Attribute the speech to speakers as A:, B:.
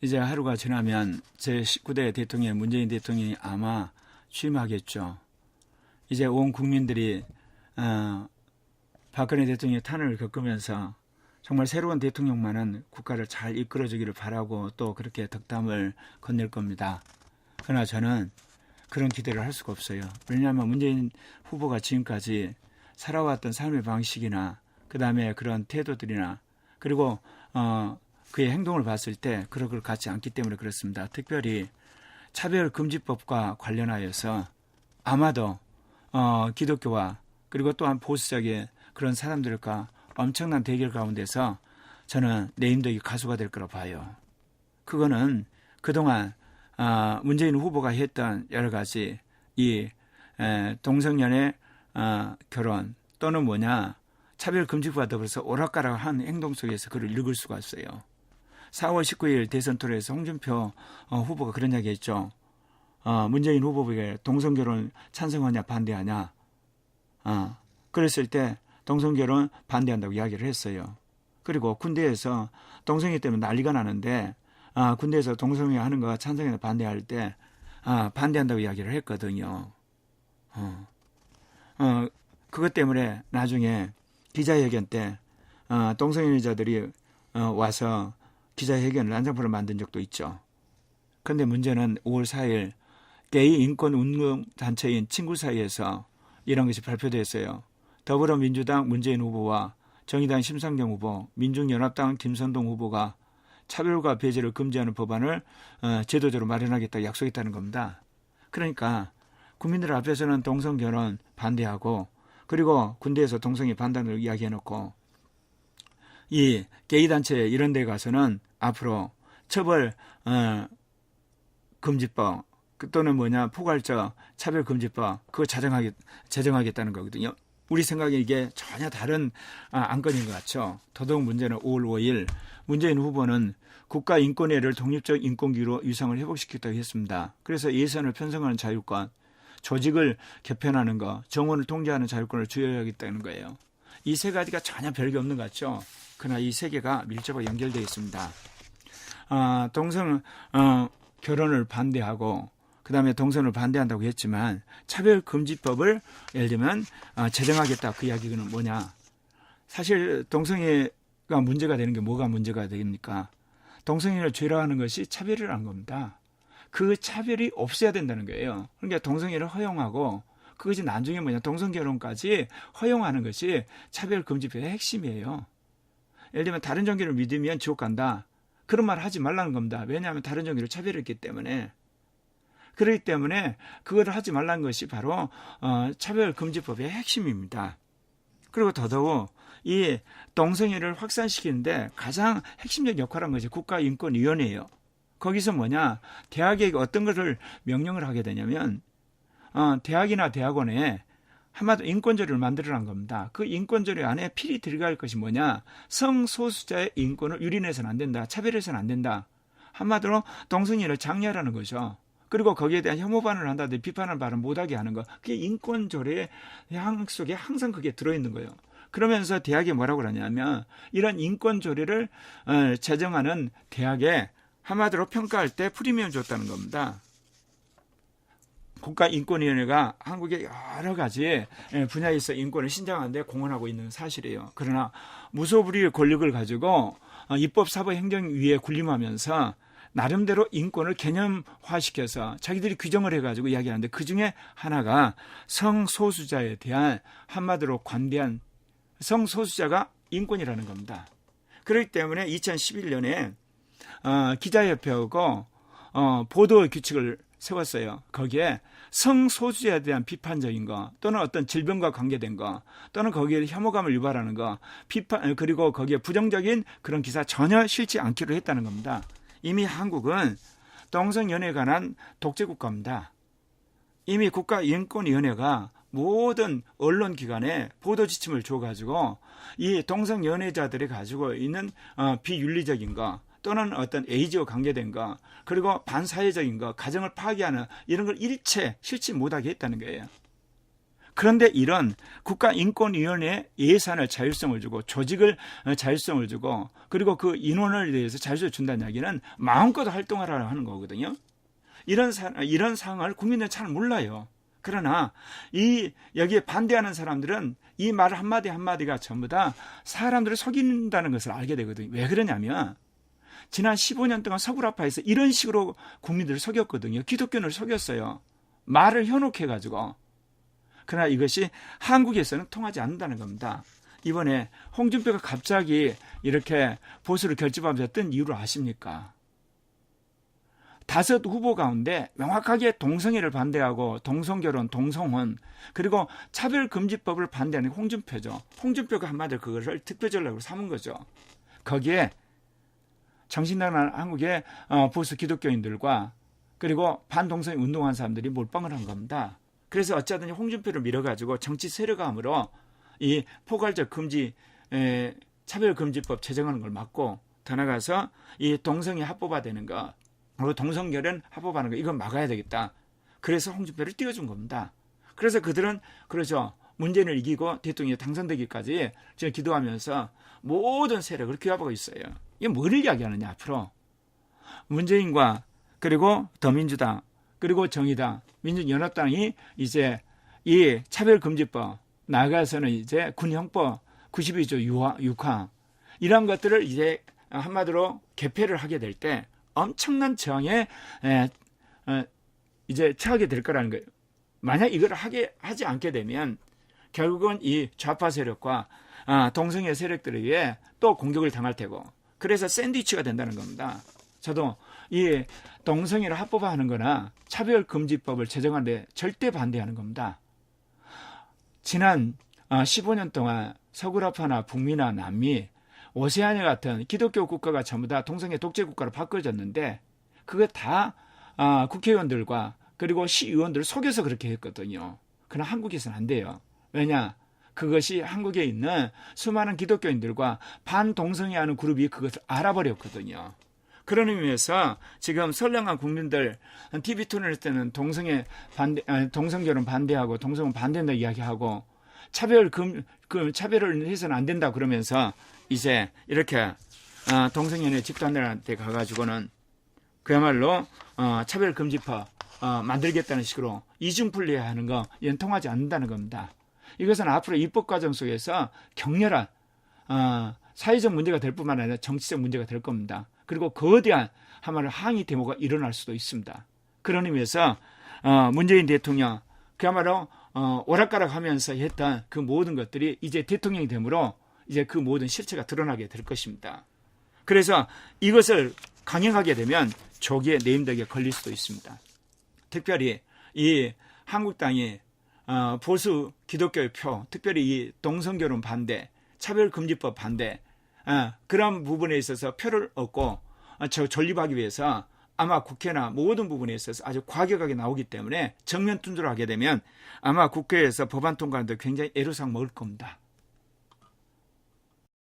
A: 이제 하루가 지나면 제19대 대통령 문재인 대통령이 아마 취임하겠죠. 이제 온 국민들이 박근혜 대통령의 탄핵을 겪으면서 정말 새로운 대통령만은 국가를 잘 이끌어주기를 바라고 또 그렇게 덕담을 건넬 겁니다. 그러나 저는 그런 기대를 할 수가 없어요. 왜냐하면 문재인 후보가 지금까지 살아왔던 삶의 방식이나 그 다음에 그런 태도들이나 그리고 그의 행동을 봤을 때 그런 걸 같지 않기 때문에 그렇습니다. 특별히 차별금지법과 관련하여서 아마도 기독교와 그리고 또한 보수적인 그런 사람들과 엄청난 대결 가운데서 저는 내임덕이 가수가 될 거라 봐요. 그거는 그동안 문재인 후보가 했던 여러 가지 이 동성연애 결혼 또는 차별금지법과 더불어서 오락가락한 행동 속에서 그를 읽을 수가 있어요. 4월 19일 대선 토론에서 홍준표 후보가 그런 이야기 했죠. 문재인 후보에게 동성결혼 찬성하냐 반대하냐. 그랬을 때 동성결혼 반대한다고 이야기를 했어요. 그리고 군대에서 동성애 때문에 난리가 나는데 군대에서 동성애 하는 거 찬성이나 반대할 때 반대한다고 이야기를 했거든요. 그것 때문에 나중에 기자회견 때 동성애자들이 와서 기자회견을 난장판을 만든 적도 있죠. 그런데 문제는 5월 4일 게이 인권 운동 단체인 친구 사이에서 이런 것이 발표됐어요. 더불어민주당 문재인 후보와 정의당 심상정 후보, 민중연합당 김선동 후보가 차별과 배제를 금지하는 법안을 제도적으로 마련하겠다고 약속했다는 겁니다. 그러니까 국민들 앞에서는 동성결혼 반대하고 그리고 군대에서 동성애 반대를 이야기해놓고 이 게이단체 이런 데 가서는 앞으로 처벌 금지법 또는 포괄적 차별금지법 그거 제정하겠다는 거거든요. 우리 생각에 이게 전혀 다른 안건인 것 같죠. 더더욱 문제는 5월 5일 문재인 후보는 국가인권위를 독립적 인권기구로 유상을 회복시키겠다고 했습니다. 그래서 예산을 편성하는 자율권, 조직을 개편하는 거, 정원을 통제하는 자율권을 주의하겠다는 거예요. 이 세 가지가 전혀 별게 없는 것 같죠. 그러나 이 세 개가 밀접하게 연결되어 있습니다. 동성 결혼을 반대하고 그 다음에 동성을 반대한다고 했지만 차별금지법을 예를 들면 제정하겠다 그 이야기는 뭐냐. 사실 동성애가 문제가 되는 게 뭐가 문제가 됩니까? 동성애를 죄로 하는 것이 차별이라는 겁니다. 그 차별이 없어야 된다는 거예요. 그러니까 동성애를 허용하고 그것이 나중에 동성결혼까지 허용하는 것이 차별금지법의 핵심이에요. 예를 들면 다른 종교를 믿으면 지옥 간다. 그런 말 하지 말라는 겁니다. 왜냐하면 다른 종교를 차별했기 때문에. 그렇기 때문에 그걸 하지 말라는 것이 바로 차별금지법의 핵심입니다. 그리고 더더욱 이 동성애를 확산시키는데 가장 핵심적 역할을 한 것이 국가인권위원회예요. 거기서 대학에 어떤 것을 명령을 하게 되냐면 대학이나 대학원에 한마디로 인권조례를 만들어란 겁니다. 그 인권조례 안에 필히 들어갈 것이 성소수자의 인권을 유린해서는 안 된다. 차별해서는 안 된다. 한마디로 동성애를 장려하라는 거죠. 그리고 거기에 대한 혐오반응을 한다든지 비판을 발언 못하게 하는 거. 그게 인권조례의 항 속에 항상 그게 들어있는 거예요. 그러면서 대학이 뭐라고 그러냐면 이런 인권조례를 제정하는 대학에 한마디로 평가할 때 프리미엄 줬다는 겁니다. 국가인권위원회가 한국의 여러 가지 분야에서 인권을 신장하는 데 공헌하고 있는 사실이에요. 그러나 무소불위의 권력을 가지고 입법사법행정위에 군림하면서 나름대로 인권을 개념화시켜서 자기들이 규정을 해가지고 이야기하는데 그중에 하나가 성소수자에 대한 한마디로 관대한 성소수자가 인권이라는 겁니다. 그렇기 때문에 2011년에 기자협회하고 보도 규칙을 세웠어요. 거기에 성소수자에 대한 비판적인 거 또는 어떤 질병과 관계된 거 또는 거기에 혐오감을 유발하는 거 그리고 거기에 부정적인 그런 기사 전혀 실지 않기로 했다는 겁니다. 이미 한국은 동성연애에 관한 독재국가입니다. 이미 국가인권위원회가 모든 언론기관에 보도지침을 줘가지고 이 동성연애자들이 가지고 있는 비윤리적인 거 또는 어떤 에이즈와 관계된 거 그리고 반사회적인 거 가정을 파괴하는 이런 걸 일체 실지 못하게 했다는 거예요. 그런데 이런 국가인권위원회 예산을 자율성을 주고 조직을 자율성을 주고 그리고 그 인원을 대해서 자율성을 준다는 이야기는 마음껏 활동하라고 하는 거거든요. 이런 상황을 국민들은 잘 몰라요. 그러나 여기에 반대하는 사람들은 이 말 한마디 한마디가 전부 다 사람들을 속인다는 것을 알게 되거든요. 왜 그러냐면 지난 15년 동안 서구라파에서 이런 식으로 국민들을 속였거든요. 기독교인을 속였어요. 말을 현혹해가지고. 그러나 이것이 한국에서는 통하지 않는다는 겁니다. 이번에 홍준표가 갑자기 이렇게 보수를 결집하면서 뜬 이유를 아십니까? 5 후보 가운데 명확하게 동성애를 반대하고 동성결혼, 동성혼 그리고 차별금지법을 반대하는 게 홍준표죠. 홍준표가 한마디로 그것을 특별전략으로 삼은 거죠. 거기에 정신나간 한국의 보수 기독교인들과 그리고 반동성애 운동한 사람들이 몰빵을 한 겁니다. 그래서 어쩌든지 홍준표를 밀어가지고 정치 세력감으로 이 포괄적 금지 차별금지법 제정하는 걸 막고 더 나가서 이 동성애 합법화되는 거 그리고 동성결혼 합법하는 거 이건 막아야 되겠다. 그래서 홍준표를 띄워준 겁니다. 그래서 그들은 그러죠. 문재인을 이기고 대통령이 당선되기까지 지금 기도하면서 모든 세력을 규합하고 있어요. 이게 뭘 이야기하느냐 앞으로. 문재인과 그리고 더민주당 그리고 정의당 민주연합당이 이제 이 차별금지법 나아가서는 이제 군형법 92조 6항 이런 것들을 이제 한마디로 개폐를 하게 될 때 엄청난 저항에 이제 처하게 될 거라는 거예요. 만약 이걸 하지 않게 되면 결국은 이 좌파 세력과 동성애 세력들에 의해 또 공격을 당할 테고 그래서 샌드위치가 된다는 겁니다. 저도 이 동성애를 합법화하는 거나 차별금지법을 제정하는데 절대 반대하는 겁니다. 지난 15년 동안 서구라파나 북미나 남미 오세아니아 같은 기독교 국가가 전부 다 동성애 독재 국가로 바꿔졌는데 그거 다 국회의원들과 그리고 시의원들을 속여서 그렇게 했거든요. 그러나 한국에서는 안 돼요. 왜냐? 그것이 한국에 있는 수많은 기독교인들과 반동성애하는 그룹이 그것을 알아버렸거든요. 그런 의미에서 지금 선량한 국민들 TV 토론할 때는 동성결혼 반대하고 동성혼 반대한다 이야기하고 차별을 해서는 안 된다 그러면서 이제 이렇게 동성연애 집단들한테 가가지고는 그야말로 차별금지법 만들겠다는 식으로 이중분리하는 거 이건 통하지 않는다는 겁니다. 이것은 앞으로 입법 과정 속에서 격렬한 사회적 문제가 될 뿐만 아니라 정치적 문제가 될 겁니다. 그리고 거대한 한마디로 항의 데모가 일어날 수도 있습니다. 그런 의미에서 문재인 대통령 그야말로 오락가락하면서 했던 그 모든 것들이 이제 대통령이 되므로 이제 그 모든 실체가 드러나게 될 것입니다. 그래서 이것을 강행하게 되면 조기에 네임덕에 걸릴 수도 있습니다. 특별히 이 한국당이 보수 기독교의 표, 특별히 이 동성결혼 반대, 차별금지법 반대 그런 부분에 있어서 표를 얻고 존립하기 위해서 아마 국회나 모든 부분에 있어서 아주 과격하게 나오기 때문에 정면 투쟁을 하게 되면 아마 국회에서 법안 통과하는데 굉장히 애로사항 먹을 겁니다.